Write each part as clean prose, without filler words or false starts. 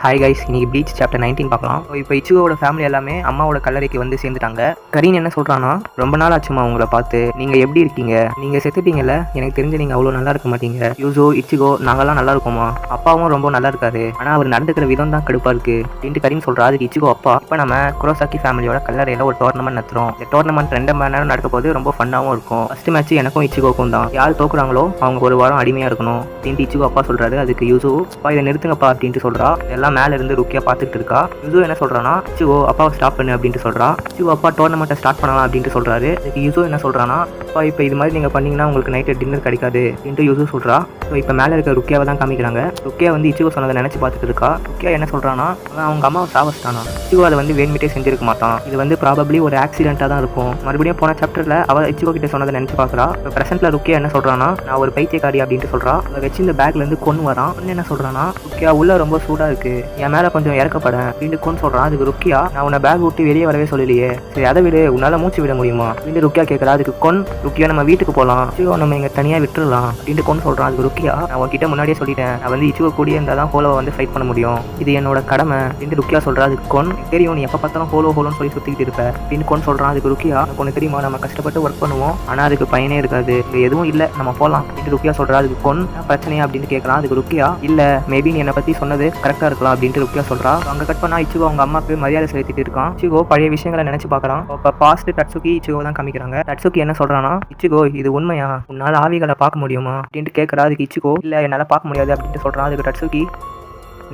Hi guys, இன்னைக்கு bleach chapter 19 பார்க்கலாம். இப்போ இச்சுகோவோட ஃபேமிலி எல்லாமே அம்மாவோட கல்லறைக்கு வந்து சேர்ந்துட்டாங்க. கரீன் என்ன சொல்கிறான்னா, ரொம்ப நாள் ஆச்சுமா உங்களை பார்த்து, நீங்கள் எப்படி இருக்கீங்க? நீங்கள் செத்துட்டீங்கல்ல, எனக்கு தெரிஞ்சு நீங்கள் அவ்வளோ நல்லா இருக்க மாட்டீங்க. யூசோ, இச்சுகோ, நாங்கள்லாம் நல்லா இருக்கோமா? அப்பாவும் ரொம்ப நல்லா இருக்காரு, ஆனால் அவர் நடந்துக்கிற விதம் தான் கடுப்பாக இருக்கு அப்படின்ட்டு கரீன் சொல்கிறா. அதுக்கு இச்சுகோ அப்பா, இப்போ நம்ம குரோசாக்கி ஃபேமிலியோட கல்லறையில் ஒரு டோர்னமெண்ட் நடத்துகிறோம். இந்த டோர்னமெண்ட் 2 மணி நேரம் நடக்க போது ரொம்ப ஃபன்னாகவும் இருக்கும். ஃபர்ஸ்ட் மேட்ச் எனக்கும் இச்சுகோக்கும் தான். யார் தோக்குறாங்களோ அவங்க ஒரு வாரம் அடிமையாக இருக்கணும் அப்படின்ட்டு இச்சுகோ அப்பா சொல்கிறாரு. அதுக்கு யூசோ, அப்பா இதை நிறுத்துங்கப்பா அப்படின்ட்டு சொல்கிறா. எல்லாம் மேல இருந்து ருக்கியா பார்த்துட்டு இருக்கா. யூசோ என்ன சொல்றானா, இச்சுகோ அப்பாவை ஸ்டாப் பண்ணு அப்படின்ட்டு சொல்றா. இச்சுகோ அப்பா டோர்னமெண்ட்டை ஸ்டார்ட் பண்ணலாம் அப்படின்ட்டு சொல்றாரு. இதுக்கு யூசோ என்ன சொல்றானா, அப்பா இப்போ இது மாதிரி நீங்க பண்ணீங்கன்னா உங்களுக்கு நைட்டு டின்னர் கிடைக்காது அப்படின்ட்டு யூசோ சொல்றா. ஸோ இப்போ மேலே இருக்க ருக்கியாவை தான் காமிக்கிறாங்க. ருக்கியா வந்து இச்சுகோ சொன்னதை நினைச்சு பார்த்துட்டு இருக்கா. ருக்கியா என்ன சொல்றானா, அவங்க அம்மாவை சாவச்சிட்டானா. இச்சுகோ அதை வந்து வேண்மிட்டே செஞ்சிருக்க மாட்டான். இது வந்து ப்ராபப்ளி ஒரு ஆக்சிடென்ட்டாக தான் இருக்கும். மறுபடியும் போன சாப்டர்ல அவ இச்சுகோ கிட்ட சொன்னதை நினைச்சு பார்க்குறா. இப்போ பிரசன்ட்ல ருக்கியா என்ன சொல்றானா, நான் ஒரு பைத்தியக்காரி அப்படின்ட்டு சொல்றா. அதை வச்சு இந்த பேக்ல இருந்து கொண்டு வரான். என்ன சொல்றானா, ருக்கியா உள்ள ரொம்ப சூடா இருக்கு, என் மேல கொஞ்சம் இறக்கப்பட அப்படின்னு கொண்டு சொல்றான். அதுக்கு ருக்கியா, நான் உன்னை பேக் விட்டு வெளியே வரவே சொல்லலையே, சரி அதை விடு, உன்னால மூச்சு விட முடியுமா அப்படின்னு ருக்கியா கேட்கறா. அதுக்கு ருக்கியா, நம்ம வீட்டுக்கு போகலாம், இச்சுகோ நம்ம இங்க தனியா விட்டுறலாம் அப்படின்னு கொண்டு சொல்றான். அதுக்கு ருக்கியா, நான் உன்கிட்ட முன்னாடியே சொல்லிட்டேன், நான் வந்து இச்சுகோ கூடிய இருந்தால் தான் ஹோலோவை வந்து ஃபைட் பண்ண முடியும், இது என்னோட கடமை அப்படின்னு ருக்கியா சொல்றா. அதுக்கு தெரியும், நீ எப்போ பார்த்தாலும் ஹோலோன்னு சொல்லி சுத்திக்கிட்டு இருப்ப அப்படின்னு சொல்றான். அதுக்கு ருக்கியா, உனக்கு தெரியுமா, நம்ம கஷ்டப்பட்டு ஒர்க் பண்ணுவோம், ஆனா அதுக்கு பயனே இருக்காது, இங்க எதுவும் இல்லை, நம்ம போகலாம் அப்படின்னு ருக்கியா சொல்றா. அதுக்கு பிரச்சனையா அப்படின்னு கேட்கறான். அதுக்கு ருக்கியா, இல்ல மேபி நீ என்னை பத்தி சொன்னது கரெக்டா இருக்கலாம் அப்படின்ட்டு ருக்கியா சொல்றா. அங்க கட் பண்ணா இச்சுகோ அவங்க அம்மாக்கு மரியாதை செலுத்திட்டு இருக்கான். இச்சுகோ பழைய விஷயங்களை நினைச்சு பார்க்கறான். இப்போ பாஸ்ட் டட்சுகி இச்சுகோ தான் காமிக்கிறாங்க. டட்சுகி என்ன சொல்றானா, இச்சுகோ இது உண்மையா, உன்னால ஆவிகளை பார்க்க முடியுமா அப்படின்ட்டு கேட்கறா. அதுக்கு இச்சுகோ, இல்ல என்னால பார்க்க முடியாது அப்படின்ட்டு சொல்றான். அதுக்கு டட்சுகி,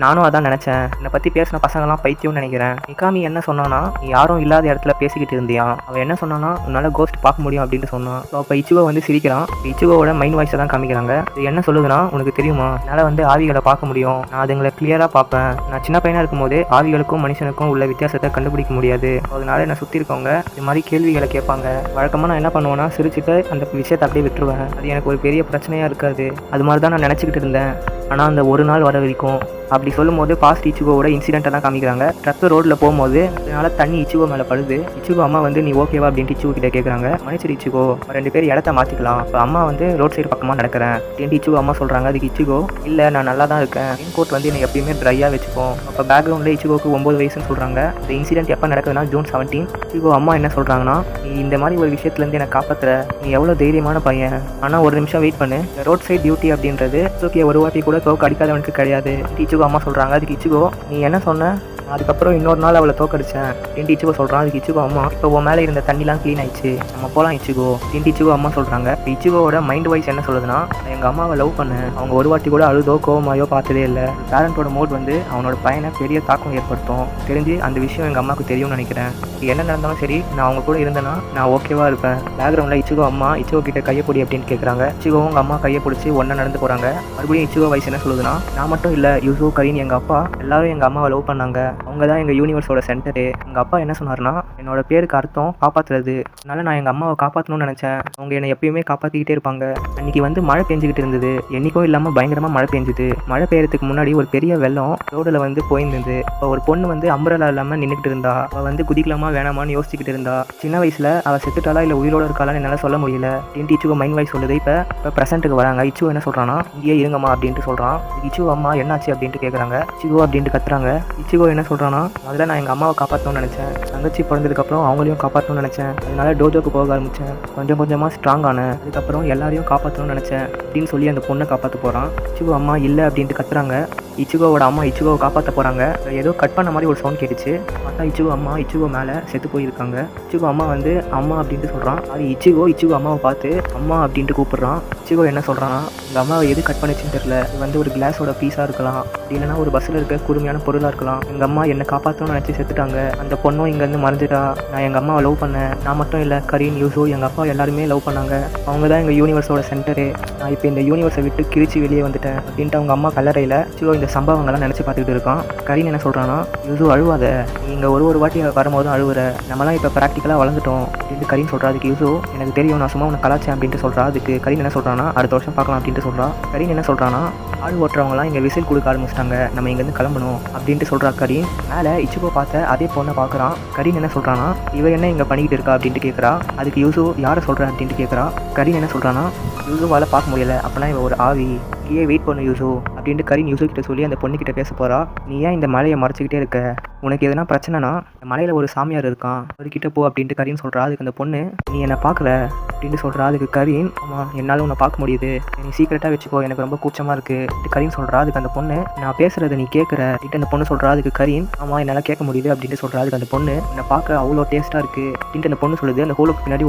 நானும் அதான் நினச்சேன், என்னை பற்றி பேசின பசங்கள்லாம் பைத்தியம்னு நினைக்கிறேன். மிகாமி என்ன சொன்னான்னா, நீ யாரும் இல்லாத இடத்துல பேசிக்கிட்டு இருந்தியா, அவன் என்ன சொன்னான்னா உன்னால் கோஸ்ட் பார்க்க முடியும் அப்படின்னு சொன்னான். ஸோ அப்போ இச்சுகோ வந்து சிரிக்கிறான். இச்சுகோவோட மைண்ட் வாய்ஸை தான் காமிக்கிறாங்க. இது என்ன சொல்லுதுன்னா, உனக்கு தெரியுமா, என்னால் வந்து ஆவிகளை பார்க்க முடியும், நான் அதுங்களை கிளியராக பார்ப்பேன், நான் சின்ன பையனாக இருக்கும்போது ஆவிகளுக்கும் மனுஷனுக்கும் உள்ள வித்தியாசத்தை கண்டுபிடிக்க முடியாது, அதனால என்னை சுற்றி இருக்கவங்க இது மாதிரி கேள்விகளை கேட்பாங்க. வழக்கமாக நான் என்ன பண்ணுவேன்னா, சிரிச்சுட்டு அந்த விஷயத்தை அப்படியே விட்டுருவேன், அது எனக்கு ஒரு பெரிய பிரச்சனையாக இருக்காது, அது மாதிரி தான் நான் நினச்சிக்கிட்டு இருந்தேன், ஆனால் அந்த ஒரு நாள் வர வரைக்கும் அப்படி சொல்லும் போது பாஸ்ட் இச்சுகோவோட இன்சிடென்ட்டை தான் காமிக்கிறாங்க. ட்ரக் ரோட்டில் போகும்போது அதனால தண்ணி இச்சுகோ மேலே படுது. இச்சுகோ அம்மா வந்து நீ ஓகேவா அப்படின்ட்டு இச்சுகோ கிட்ட கேட்குறாங்க. மனுஷர் இச்சுகோ, 2 பேர் இடத்த மாற்றிக்கலாம், இப்போ அம்மா வந்து ரோட் சைடு பக்கமாக நடக்கிறேன் அப்படின்ட்டு இச்சுகோ அம்மா சொல்கிறாங்க. அதுக்கு இச்சுகோ, இல்லை நான் நல்லா தான் இருக்கேன், கோட் வந்து என்னை எப்பயுமே ட்ரையாக வச்சுப்போம். அப்போ பேக்ரவுண்டில் இச்சுகோக்கு 9 வயசுன்னு சொல்கிறாங்க. இந்த இன்சிடென்ட் எப்போ நடக்குதுன்னா ஜூன் 17. இச்சுகோ அம்மா என்ன சொல்கிறாங்கன்னா, நீ இந்த மாதிரி ஒரு விஷயத்துலேருந்து என்னை காப்பாற்றுற, நீ எவ்வளோ தைரியமான பையன், ஆனால் ஒரு நிமிஷம் வெயிட் பண்ணு, ரோட் சைட் டியூட்டி அப்படின்றது இச்சுகோ ஒரு வாட்டி கூட தோக்க அடிக்காதவனுக்கு கிடையாது இச்சுகோ அம்மா சொல்கிறாங்க. அதுக்கு இச்சுகோ, நீ என்ன சொன்ன, அதுக்கப்புறம் இன்னொரு நாள் அவளை தோக்கடிச்சேன் அப்படின்னு இச்சுகோ சொல்கிறான். அதுக்கு இச்சுகோ அம்மா, இப்போ உன் மேலே இருந்த தண்ணிலாம் க்ளீன் ஆயிடுச்சு, நம்ம போகலாம் இச்சுகோ அப்படின்னு இச்சுகோ அம்மா சொல்கிறாங்க. இப்போ இச்சுகோவோட மைண்ட் வாய்ஸ் என்ன சொல்லுதுன்னா, எங்கள் அம்மாவை லவ் பண்ணு, அவங்க ஒரு வாட்டி கூட அழுதோ கோவமாயோ பார்த்ததே இல்லை, பேரண்ட்டோட மோட் வந்து அவனோட பையனை பெரிய தாக்கம் ஏற்படுத்தும், தெரிஞ்சு அந்த விஷயம் எங்கள் அம்மாவுக்கு தெரியும்னு நினைக்கிறேன், என்ன நடந்தாலும் சரி நான் அவங்க கூட இருந்தேன்னா நான் ஓகேவா இருப்பேன். பேக்ரவுண்டில் இச்சுகோ அம்மா இச்சுகோ கிட்ட கையப்பொடி அப்படின்னு கேட்குறாங்க. இச்சுகோவும் உங்கள் அம்மா கையை பிடிச்சி ஒன்றா நடந்து போகிறாங்க. மறுபடியும் இச்சுகோ வயசு என்ன சொல்லுதுன்னா, நான் மட்டும் இல்லை, யூசோ, கரீன், எங்கள் அப்பா எல்லாரும் எங்கள் அம்மாவை லவ் பண்ணாங்க, அவங்க தான் எங்கள் யூனிவர்ஸோட சென்டரு. எங்கள் அப்பா என்ன சொன்னார்னா, என்னோட பேருக்கு அர்த்தம் காப்பாற்றுறது, அதனால நான் எங்கள் அம்மாவை காப்பாற்றணும்னு நினச்சேன், அவங்க என்னை எப்பயுமே காப்பாற்றிக்கிட்டே இருப்பாங்க. அன்றைக்கி வந்து மழை பெஞ்சிக்கிட்டு இருந்தது, என்றைக்கும் இல்லாமல் பயங்கரமாக மழை பெஞ்சுது. மழை பெய்யறதுக்கு முன்னாடி ஒரு பெரிய வெள்ளம் ரோடில் வந்து போயிருந்தது. இப்போ ஒரு பொண்ணு வந்து அம்பரலா இல்லாமல் நின்றுக்கிட்டு இருந்தா. அவள் வந்து குதிக்கலாமா வேணாமான்னு யோசிச்சுக்கிட்டு இருந்தா. சின்ன வயசில் அவள் செத்துட்டாலா இல்லை உயிரோடு இருக்காளான்னு என்னால் சொல்ல முடியல அப்படின்ட்டு இச்சுகோ மைண்ட் வாய்ஸ் சொல்லுது. இப்போ ப்ரெசென்ட்டுக்கு வராங்க. இச்சுகோ என்ன சொல்கிறான்னா, இங்கேயே இருங்கம்மா அப்படின்ட்டு சொல்கிறான். இச்சுகோ அம்மா என்னாச்சு அப்படின்ட்டு கேட்குறாங்க. இச்சுகோ அப்படின்ட்டு கத்துறாங்க. இச்சுகோ என்ன சொல்கிறான்னா, அதில் நான் எங்கள் அம்மாவை காப்பாற்றணும்னு நினச்சேன், தங்கச்சி பிறந்ததுக்கப்புறம் அவங்களையும் காப்பாற்றணும்னு நினச்சேன், அதனால டோஜோக்கு போக ஆரம்பித்தேன், கொஞ்சம் கொஞ்சமாக ஸ்ட்ராங் ஆனேன், அதுக்கப்புறம் எல்லாரையும் காப்பாற்றணும்னு நினச்சேன் அப்படின்னு சொல்லி அந்த பொண்ணை காப்பாற்ற போகிறான். இச்சுகோ அம்மா இல்லை அப்படின்ட்டு கத்துறாங்க. இச்சுகோவோட அம்மா இச்சுகோவை காப்பாற்ற போகிறாங்க. ஏதோ கட் பண்ண மாதிரி ஒரு சவுண்ட் கேட்டுச்சு. பார்த்தா இச்சுகோ அம்மா இச்சுகோ மேலே செத்து போயிருக்காங்க. இச்சுகோ அம்மா வந்து அம்மா அப்படின்ட்டு சொல்கிறான். அது இச்சுகோ அம்மாவை பார்த்து அம்மா அப்படின்ட்டு கூப்பிட்றான். இச்சுகோ என்ன சொல்கிறான்னா, இந்த அம்மாவை எது கட் பண்ணிச்சுன்னு தெரியல, இது வந்து ஒரு கிளாஸோட பீஸாக இருக்கலாம், இல்லைன்னா ஒரு பஸ்ஸில் இருக்க கூர்மையான பொருளாக இருக்கலாம், எங்கள் அம்மா என்னை காப்பாற்றணும்னு நினச்சி செத்துட்டாங்க, அந்த பொண்ணும் இங்கேருந்து மறைஞ்சிட்டா, நான் எங்கள் அம்மாவை லவ் பண்ணேன், நான் மட்டும் இல்லை, கரீன், யூசோ, எங்கள் அப்பா எல்லாருமே லவ் பண்ணாங்க, அவங்க தான் எங்கள் யூனிவர்ஸோட சென்டரு, நான் இப்போ இந்த யூனிவர்ஸை விட்டு கிழிச்சு வெளியே வந்துட்டேன் அப்படின்ட்டு அவங்க அம்மா கல்லறையில் இச்சுகோ இந்த சம்பவங்கள்லாம் நினச்சி பார்த்துக்கிட்டு இருக்கான். கரீன் என்ன சொல்கிறான்னா, யூசோ அழுவாத, நீங்கள் ஒரு வாட்டி வரும்போதும் அழுவுற, நம்மலாம் இப்போ ப்ராக்டிக்கலாக வளர்ந்துட்டோம் அப்படின்ட்டு கரீன் சொல்கிறா. அதுக்கு யூசோ, எனக்கு தெரியும், நான் சும்மா உன்னை கலாச்சேன் அப்படின்ட்டு சொல்கிறா. அதுக்கு கரீன் என்ன சொல்கிறான்னா, அடுத்த வருஷம் பார்க்கலாம் அப்படின்ட்டு சொல்கிறா. கரீன் என்ன சொல்கிறான்னா, ஆள் ஓட்டுறவங்களாம் இங்கே விசில் கொடுக்க ஆரம்பிச்சிட்டாங்க, நம்ம இங்கேருந்து கிளம்பணும் அப்படின்ட்டு சொல்கிறா கரீன். மேலே இச்சுகோ பார்த்த அதே பொண்ணை பார்க்குறான். கரீன் என்ன சொல்கிறான்னா, இவ என்ன இங்கே பண்ணிக்கிட்டு இருக்கா அப்படின்ட்டு கேட்குறா. அதுக்கு யூசோ யாரை சொல்கிறேன் அப்படின்ட்டு கேட்குறா. கரீன் என்ன சொல்கிறான்னா, யூசோவால் பார்க்க முடியல, அப்போனா இவ ஒரு ஆவி, இங்கேயே வெயிட் பண்ணு யூசு அப்படின்ட்டு கரீன் யூசு கிட்ட சொல்லி அந்த பொண்ணுக்கிட்ட பேச போகிறா. நீ ஏன் இந்த மலையை மறைச்சிக்கிட்டே இருக்க? உனக்கு எதனா பிரச்சனைனா இந்த மலையில் ஒரு சாமியார் இருக்கான், அவர்கிட்ட போ அப்படின்ட்டு கரீன் சொல்கிறா. அதுக்கு அந்த பொண்ணு, நீ என்னை பார்க்கல அப்படின்ட்டு சொல்கிறா. அதுக்கு கரீன், ஆமாம் என்னால் உன்னை பார்க்க முடியுது, நீ சீக்கிரட்டாக வச்சுக்கோ, எனக்கு ரொம்ப கூச்சமாக இருக்குது கரீன் சொல்கிறா. அதுக்கு அந்த பொண்ணு, நான் பேசுகிறத நீ கேட்குற அப்படின்ட்டு அந்த பொண்ணு சொல்கிறா. அதுக்கு கரீன், ஆமாம் என்னால் கேட்க முடியுது அப்படின்ட்டு சொல்கிறா. அதுக்கு அந்த பொண்ணு, என்னை பார்க்க அவ்வளோ டேஸ்ட்டாக இருக்குது அப்படின்ட்டு அந்த பொண்ணு சொல்லுது. அந்த ஹோலுக்கு பின்னாடி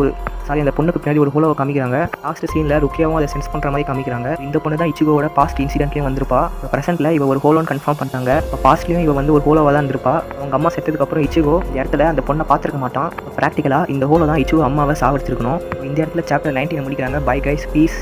அந்த பொண்ணுக்கு பின்னாடி ஒரு ஹோலோவை காமிக்கிறாங்க. லாஸ்ட் சீனில் ருக்கியாவும் அதை சென்ஸ் பண்ணுற மாதிரி காமிக்கிறாங்க. இந்த பொண்ணு தான் இச்சிகோவோட பாஸ்ட் இன்சிடென்ட்லேயும் வந்திருப்பா. இப்போ ப்ரெசென்ட்டில் இவ ஒரு ஹோலோன்னு கன்ஃபார்ம் பண்ணிட்டாங்க. இப்போ பாஸ்ட்லேயும் இவ வந்து ஒரு ஹோலோவாக தான் இருந்திருப்பா. அவங்க அம்மா செத்ததுக்கப்புறம் இச்சிகோ இந்த இடத்துல அந்த பொண்ணை பார்த்துருக்க மாட்டான். ப்ராக்டிக்கலாக இந்த ஹோலோ தான் இச்சிகோ அம்மாவை சாவடிச்சிருக்கணும். இந்த இடத்துல சாப்டர் 19 முடிக்கிறாங்க. Bye guys, piece.